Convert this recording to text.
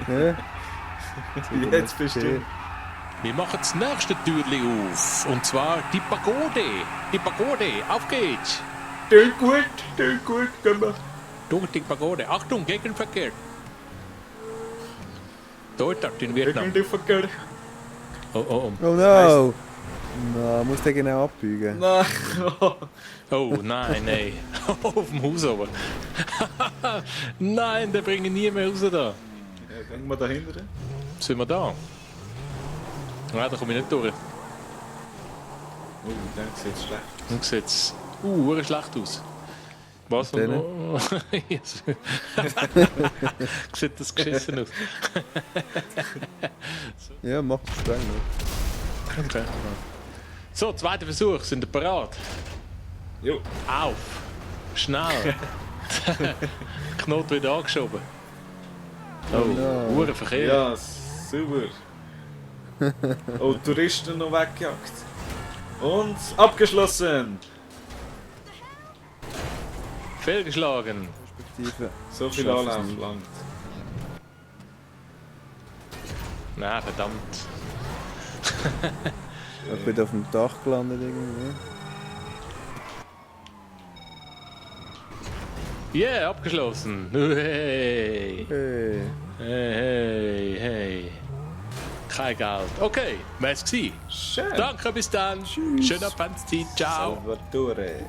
Ja. Jetzt bist du. Wir machen das nächste Türli auf. Und zwar die Pagode. Die Pagode. Auf geht's. Tönt gut, gehen wir. Durch die Pagode. Achtung, Gegenverkehr. Dort in Vietnam. Irgendwie verkehrt. Oh, oh, Oh no! Na, muss der genau abbiegen. Nein. oh. Oh, nein, nein. Auf dem Haus aber. Nein, den bringen nie mehr raus da. Ja, gehen wir da hinten. Sind wir da? Nein, da komme ich nicht durch. Oh, dann sieht es schlecht. Dann sieht's schlecht aus. Was? Und Oh. Sieht das geschissen aus? Ja, macht es streng. Ne? Okay. So, zweiter Versuch. Sind ihr bereit? Jo. Auf! Schnell! Knot wieder angeschoben. Oh, no. Uhrenverkehr. Ja, super. Oh, Touristen noch weggejagt. Und abgeschlossen. Fehlgeschlagen. Perspektive. So viel Schaffen Anlauf sie. langt. Nein, verdammt. Ich bin auf dem Dach gelandet irgendwie. Yeah, abgeschlossen. Hey. Hey. Hey, hey. Kein Geld. Okay, wär's gewesen. Schön. Danke, bis dann. Tschüss. Schöne Adventszeit. Ciao. Salvatore.